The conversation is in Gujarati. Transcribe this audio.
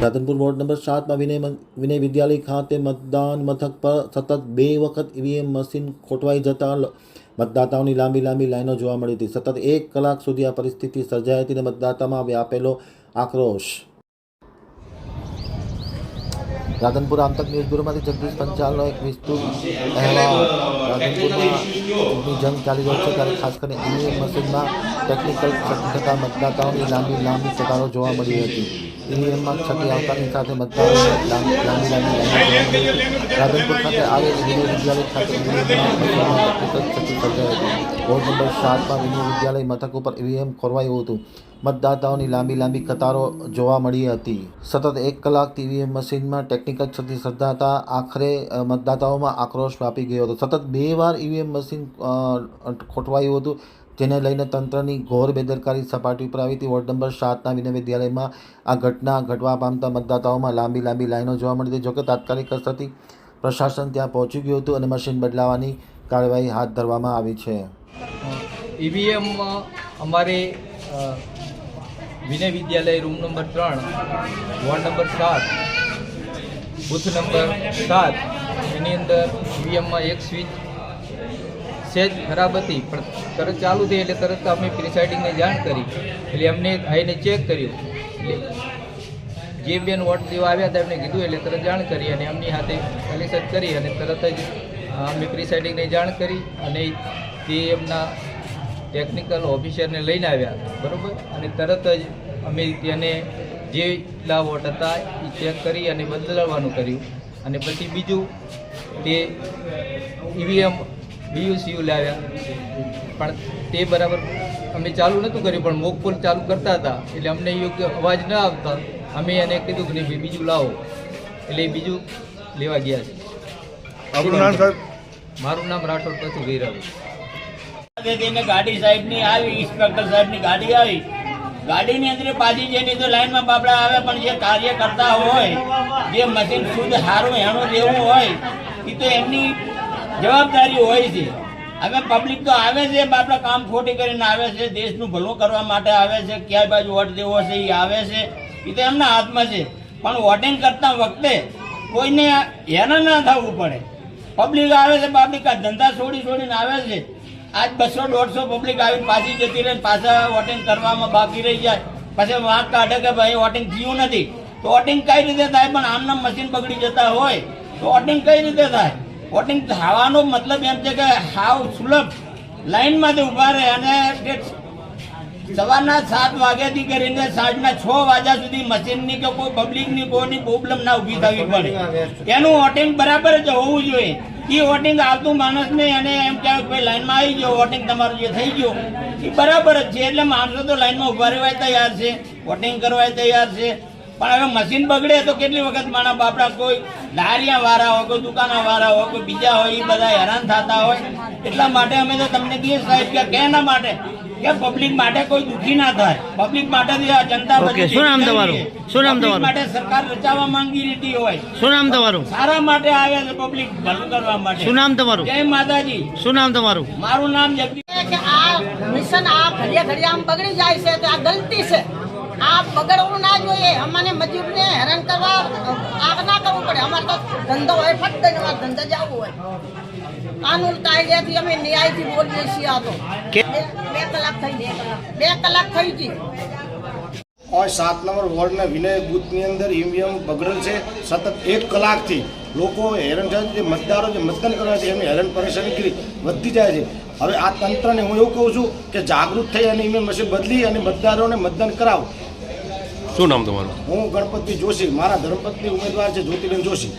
રાધનપુર વોર્ડ નંબર 7 માં વિનય વિદ્યાલય ખાતે મતદાન મથક પર સતત 2 વખત ઈવીએમ મશીન ખોટવાઈ જતા મતદાતાઓની લાંબી લાઈનો જોવા મળી હતી। સતત 1 કલાક સુધી આ પરિસ્થિતિ સર્જાઈ હતી અને મતદાતામાં વ્યાપેલો આક્રોશ। રાધનપુર આમતક ન્યૂઝ બ્યુરોમાંથી જગદીશ પંચાલનો એક વિસ્તૃત અહેવાલ। રાધનપુરમાં ચૂંટણી જંગ ચાલી રહ્યો છે ત્યારે ખાસ કરીને ઈવીએમ મશીનમાં ટેકનિકલ ક્ષતિ થતાં મતદાતાઓની લાંબી કતારો જોવા મળી હતી। ઈવીએમમાં ક્ષતિ આવતાની સાથે મતદારોને લાંબી લાઈનો જોવા મળી હતી। રાધનપુર ખાતે આવેલ વિનય વિદ્યાલય ખાતે ઈવીએમમાં ક્ષતિ સર્જાઈ હતી। વોર્ડ નંબર 7માં વિનય વિદ્યાલય મથક ઉપર ઈવીએમ ખોરવાયું હતું। મતદાતાઓની લાંબી કતારો જોવા મળી હતી। સતત 1 કલાકથી ઈવીએમ મશીનમાં ટેકનિકલ ક્ષતિ સર્જાતા આખરે મતદાતાઓમાં આક્રોશ વ્યાપી ગયો હતો। સતત 2 વાર ઈવીએમ મશીન ખોટવાયું હતું, જેને લઈને તંત્રની ઘોર બેદરકારી સપાટી પર આવી હતી। વોર્ડ નંબર 7ના વિનય વિદ્યાલયમાં આ ઘટના ઘટવા પામતા મતદાતાઓમાં લાંબી લાઈનો જોવા મળી હતી। જોકે તાત્કાલિક અસરથી પ્રશાસન ત્યાં પહોંચી ગયું હતું અને મશીન બદલાવવાની કાર્યવાહી હાથ ધરવામાં આવી છે। ईवीएम हमारे विनय विद्यालय room number 3 ward number 7 booth number 7 એની અંદર ઈવીએમમાં એક સ્વિચ સેજ ખરાબ હતી, પણ તરત ચાલુ થઈ એટલે તરત અમે પ્રિસાઇડિંગને જાણ કરી, એટલે અમને આવીને ચેક કર્યું। એટલે જે બેન વોટ દેવા આવ્યા હતા એમને કીધું એટલે તરત જાણ કરી અને એમની હાથે કલેક્શન કરી અને તરત જ અમે પ્રિસાઇડિંગને જાણ કરી અને તે એમના ટેકનિકલ ઓફિસરને લઈને આવ્યા, બરાબર। અને તરત જ અમે તેને જેટલા વોટ હતા એ ચેક કરી અને બદલાવવાનું કર્યું। અને પછી બીજું તે ઈવીએમ બીયુસીયુ લાવ્યા, પણ તે બરાબર અમે ચાલુ નહોતું કર્યું, પણ મોકપોલ ચાલુ કરતા હતા એટલે અમને યોગ્ય અવાજ ન આવતા અમે એને કીધું કે નહીં બીજું લાવો, એટલે બીજું લેવા ગયા છે। આપણું નામ સાહેબ? મારું નામ રાઠોડ પછી ગઈરાવ। ગાડી સાહેબની આવી, ઇન્સ્પેક્ટર સાહેબની ગાડી આવી, ગાડીની અંદર પાછી જઈને તો લાઈનમાં બાપડા આવે, પણ જે કાર્ય કરતા હોય, જે મશીન શુદ્ધ સારું એનું લેવું હોય એ તો એમની જવાબદારી હોય છે। હવે પબ્લિક તો આવે છે બાપડા કામ ખોટી કરીને આવે છે, દેશનું ભલું કરવા માટે આવે છે, ક્યાંય બાજુ વોટ દેવો છે એ આવે છે, એ તો એમના હાથમાં છે। પણ વોટિંગ કરતા વખતે કોઈને હેરાન ના થવું પડે। પબ્લિક આવે છે, પબ્લિક આ ધંધા છોડીને આવે છે। આજ 200-150 પબ્લિક આવીને પાછી જતી રહે, પાછા વોટિંગ કરવામાં બાકી રહી જાય, પછી વાંક કાઢે કે ભાઈ વોટિંગ થયું નથી, તો વોટિંગ કઈ રીતે થાય? પણ આમના મશીન બગડી જતા હોય તો વોટિંગ કઈ રીતે થાય? વોટિંગ થવાનો મતલબ એમ છે કે હાવ સુલભ લાઈનમાંથી ઊભા રહે અને સવારના 7 વાગ્યાથી કરીને સાંજના 6 વાગ્યા સુધી મશીનની કે કોઈ પબ્લિકની કોઈની પ્રોબ્લેમ ના ઊભી થવી પડે। એનું વોટિંગ બરાબર જ હોવું જોઈએ। એ વોટિંગ આવતું માણસને અને એમ કહેવાય કે ભાઈ લાઈનમાં આવી ગયો, વોટિંગ તમારું જે થઈ ગયું એ બરાબર જ છે, એટલે માણસો તો લાઈનમાં ઊભા રહેવા તૈયાર છે, વોટિંગ કરવા તૈયાર છે। પણ હવે મશીન બગડે તો કેટલી વખત માણા બાપડા કોઈ લારીયા વાળા હોય, કોઈ દુકાના વાળા હોય, કોઈ બીજા હોય, એ બધા હેરાન થતા હોય। એટલા માટે અમે તો તમને કહીએ સાહેબ કે કેના માટે કે પબ્લિક માટે કોઈ દુઃખી ના થાય, પબ્લિક માટે જનતા માટે સરકાર રચાવવા માંગી રહી હોય, શું નામ તમારું? સારા માટે આવે છે, પબ્લિક ભલું કરવા માટે। શું નામ તમારું? જય માતાજી। શું નામ તમારું? મારું નામ જગદીશ। કે આ મિશન આ ઘડિયા આમ બગડી જાય છે તો આ ગલતી છે, આ બગડવું ના જોઈએ। અમને મજૂરને હેરાન કરવા આ ના કરવું પડે। અમારે તો ધંધો હોય, ફટ દઈને અમારે ધંધા જવું હોય, કાનૂન કાયદાથી અમે ન્યાયથી બોલીએ છીએ। આ તો 2 કલાક થઈ, 2 કલાક થઈ ગઈ। और 7 नंबर वोर्ड विनय बूथनी अंदर ईवीएम बगड़ेल है। सतत 1 कलाकथी लोग हैरान थाय छे, मतदारों जो मतदान करवा छे एमनी हैरान परेशानी वधती जाय छे। हवे आ तंत्रने हूँ एवुं कहूं छुं कि जागृत थई अने ईवीएम मशीन बदली अने मतदारोने मतदान कराव। શું નામ તમારું? હું ગણપતિ જોશી, મારા ધર્મપત્ની ઉમેદવાર છે જ્યોતિબેન જોશી।